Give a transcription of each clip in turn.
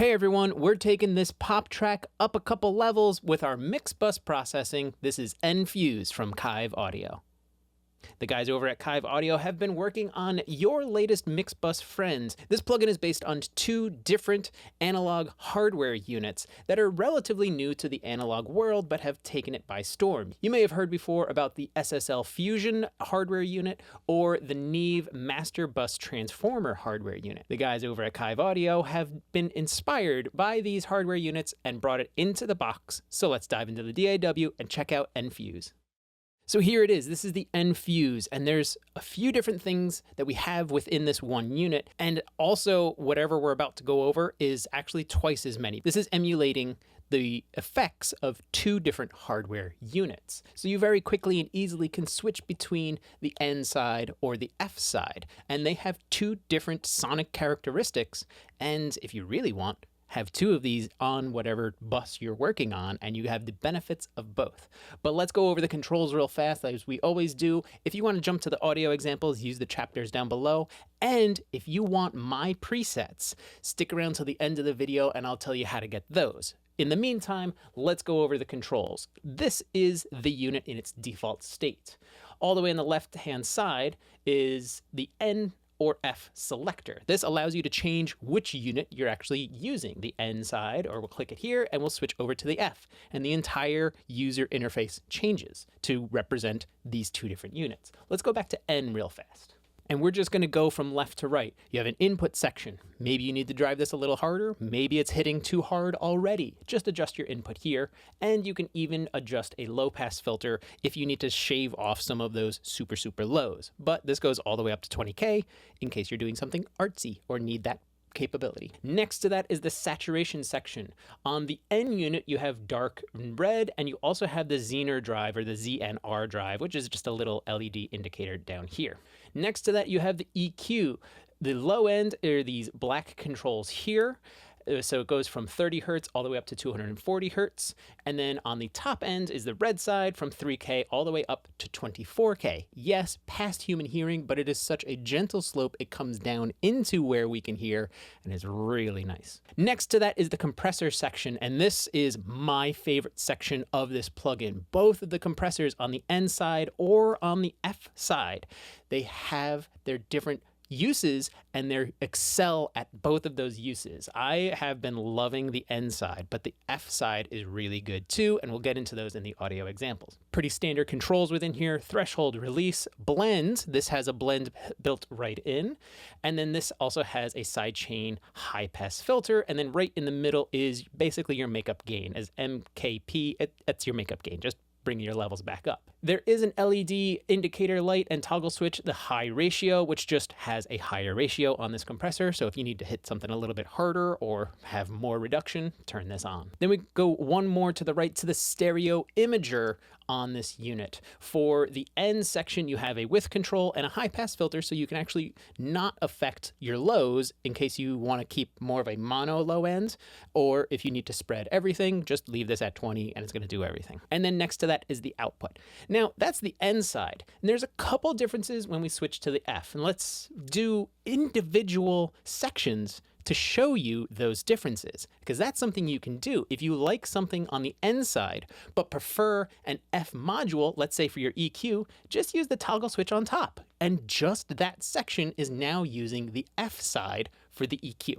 Hey everyone, we're taking this pop track up a couple levels with our mix bus processing. This is NFuse from Kiive Audio. The guys over at Kiive Audio have been working on your latest mix bus friends. This plugin is based on two different analog hardware units that are relatively new to the analog world but have taken it by storm. You may have heard before about the SSL Fusion hardware unit or the Kiive Master Bus Transformer hardware unit. The guys over at Kiive Audio have been inspired by these hardware units and brought it into the box. So let's dive into the DAW and check out NFuse. So here it is. This is the NFuse, and there's a few different things that we have within this one unit, and also whatever we're about to go over is actually twice as many. This is emulating the effects of two different hardware units. So you very quickly and easily can switch between the N side or the F side, and they have two different sonic characteristics, and if you really want, have two of these on whatever bus you're working on, and you have the benefits of both. But let's go over the controls real fast, as we always do. If you want to jump to the audio examples, use the chapters down below. And if you want my presets, stick around till the end of the video and I'll tell you how to get those. In the meantime, let's go over the controls. This is the unit in its default state. All the way on the left-hand side is the N or F selector. This allows you to change which unit you're actually using, the N side, or we'll click it here and we'll switch over to the F, and the entire user interface changes to represent these two different units. Let's go back to N real fast. And we're just going to go from left to right. You have an input section. Maybe you need to drive this a little harder. Maybe it's hitting too hard already. Just adjust your input here. And you can even adjust a low pass filter if you need to shave off some of those super lows. But this goes all the way up to 20K in case you're doing something artsy or need that capability. Next to that is the saturation section. On the N unit, you have dark red, and you also have the Zener drive or the ZNR drive, which is just a little LED indicator down here. Next to that, you have the EQ. The low end are these black controls here. So it goes from 30 hertz all the way up to 240 hertz. And then on the top end is the red side from 3K all the way up to 24K. Yes, past human hearing, but it is such a gentle slope. It comes down into where we can hear, and is really nice. Next to that is the compressor section, and this is my favorite section of this plugin. Both of the compressors on the N side or on the F side, they have their different uses and they excel at both of those uses. I have been loving the N side, but the F side is really good too, and we'll get into those in the audio examples. Pretty standard controls within here: threshold, release, blend. This has a blend built right in, and then this also has a sidechain high pass filter, and then right in the middle is basically your makeup gain. As MKP, it's your makeup gain, just bring your levels back up. There is an LED indicator light and toggle switch, the high ratio, which just has a higher ratio on this compressor. So if you need to hit something a little bit harder or have more reduction, turn this on. Then we go one more to the right to the stereo imager on this unit. For the N section, you have a width control and a high pass filter, so you can actually not affect your lows in case you want to keep more of a mono low end, or if you need to spread everything, just leave this at 20 and it's going to do everything. And then next to that is the output. Now that's the N side, and there's a couple differences when we switch to the F, and let's do individual sections to show you those differences, because that's something you can do. If you like something on the N side but prefer an F module, let's say for your EQ, just use the toggle switch on top, and just that section is now using the F side for the EQ.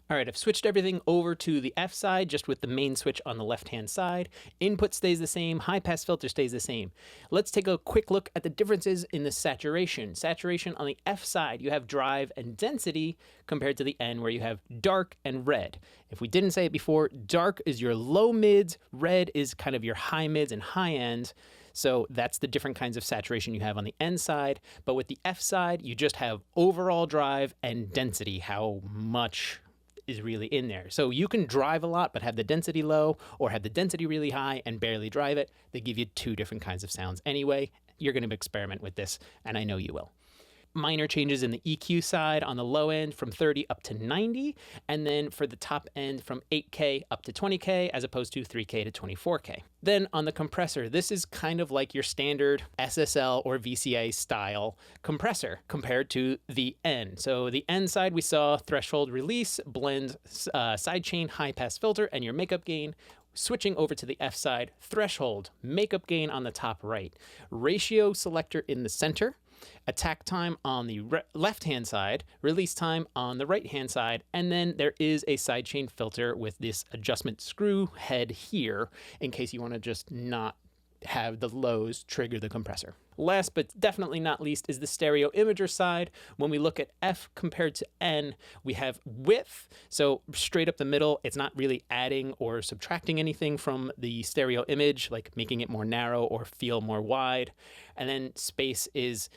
All right, I've switched everything over to the F side, just with the main switch on the left-hand side. Input stays the same, high pass filter stays the same. Let's take a quick look at the differences in the saturation. Saturation on the F side, you have drive and density compared to the N, where you have dark and red. If we didn't say it before, dark is your low mids, red is kind of your high mids and high end. So that's the different kinds of saturation you have on the N side. But with the F side, you just have overall drive and density, how much is really in there. So you can drive a lot but have the density low, or have the density really high and barely drive it. They give you two different kinds of sounds anyway. You're going to experiment with this, and I know you will. minor changes in the EQ side on the low end from 30 up to 90, and then for the top end from 8K up to 20K as opposed to 3K to 24K. Then on the compressor, this is kind of like your standard SSL or VCA style compressor compared to the N. So the N side we saw threshold release, blend, sidechain, high pass filter, and your makeup gain. Switching over to the F side, threshold, makeup gain on the top right, ratio selector in the center, attack time on the left-hand side, release time on the right-hand side, and then there is a sidechain filter with this adjustment screw head here in case you want to just not have the lows trigger the compressor. Last but definitely not least is the stereo imager side. When we look at F compared to N, we have width. So straight up the middle, it's not really adding or subtracting anything from the stereo image, like making it more narrow or feel more wide. And then space is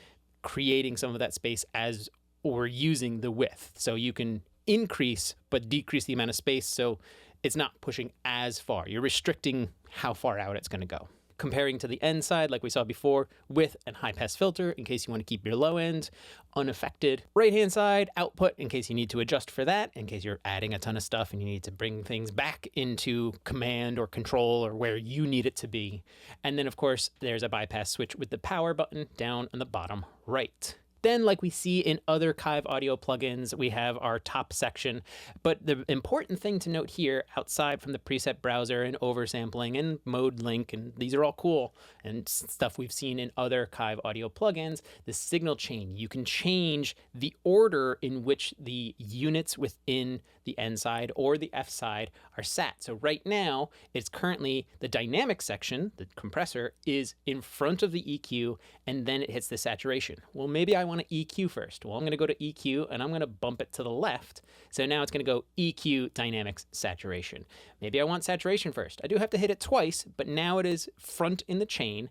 creating some of that space as or using the width. So you can increase but decrease the amount of space so it's not pushing as far. You're restricting how far out it's going to go. Comparing to the N side, like we saw before, width and high pass filter in case you want to keep your low end unaffected. Right hand side, output in case you need to adjust for that, in case you're adding a ton of stuff and you need to bring things back into command or control or where you need it to be. And then of course, there's a bypass switch with the power button down on the bottom right. Then, like we see in other Kiive audio plugins, we have our top section. But the important thing to note here, outside from the preset browser and oversampling and mode link, and these are all cool and stuff we've seen in other Kiive audio plugins, the signal chain. You can change the order in which the units within the N side or the F side are sat. So right now, it's currently the dynamic section, the compressor, is in front of the EQ, and then it hits the saturation. Well, maybe I want to EQ first. Well, I'm going to go to EQ and I'm going to bump it to the left. So now it's going to go EQ dynamics saturation. Maybe I want saturation first. I do have to hit it twice, but now it is front in the chain,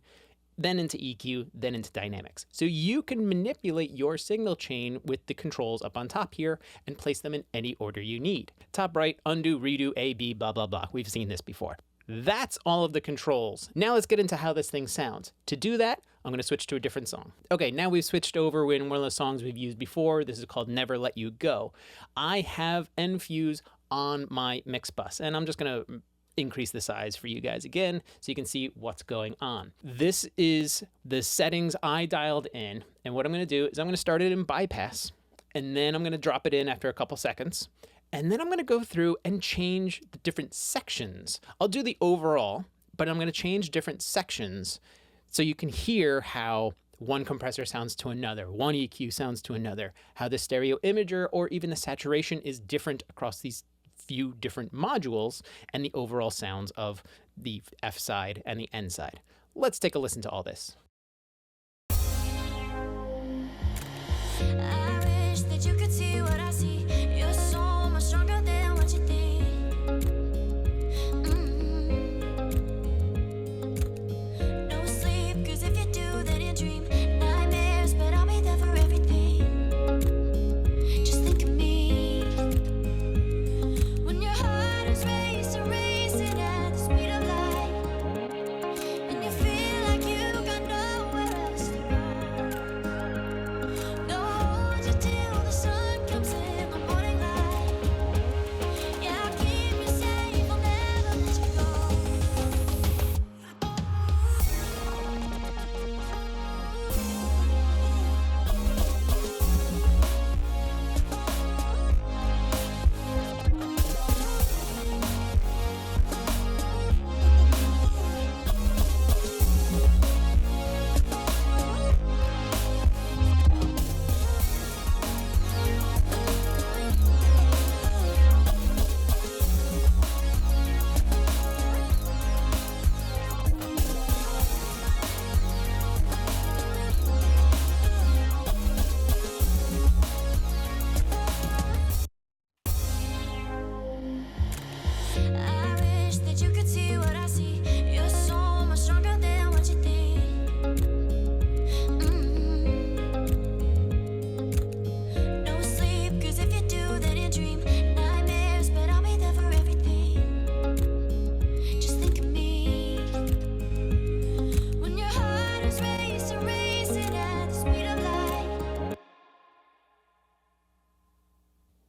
then into EQ, then into dynamics. So you can manipulate your signal chain with the controls up on top here and place them in any order you need. Top right, undo, redo, A, B, blah, blah, blah. We've seen this before. That's all of the controls. Now let's get into how this thing sounds. To do that, I'm going to switch to a different song. Okay, now we've switched over in one of the songs we've used before. This is called Never Let You Go. I have NFuse on my mix bus, and I'm just going to increase the size for you guys again so you can see what's going on. This is the settings I dialed in, and what I'm going to do is I'm going to start it in bypass, and then I'm going to drop it in after a couple seconds. And then I'm going to go through and change the different sections. I'll do the overall, but I'm going to change different sections so you can hear how one compressor sounds to another, one EQ sounds to another, how the stereo imager or even the saturation is different across these few different modules, and the overall sounds of the F side and the N side. Let's take a listen to all this. I wish that you could see what I see. You're so much stronger than what you think. No sleep, 'cause if you do, then you dream nightmares, but I'll be there for everything. Just think of me when your heart is racing at the speed of light, and you feel like you got no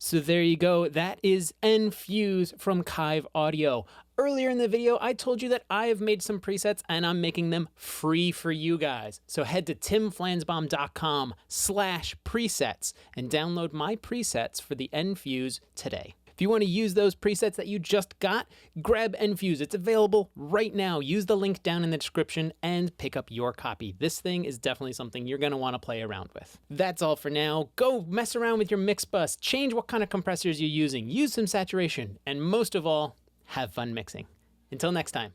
So there you go. That is NFuse from Kiive Audio. Earlier in the video, I told you that I have made some presets and I'm making them free for you guys. So head to timflansbaum.com/presets and download my presets for the NFuse Today. If you want to use those presets that you just got, grab NFuse. It's available right now. Use the link down in the description and pick up your copy. This thing is definitely something you're going to want to play around with. That's all for now. Go mess around with your mix bus. Change what kind of compressors you're using. Use some saturation. And most of all, have fun mixing. Until next time.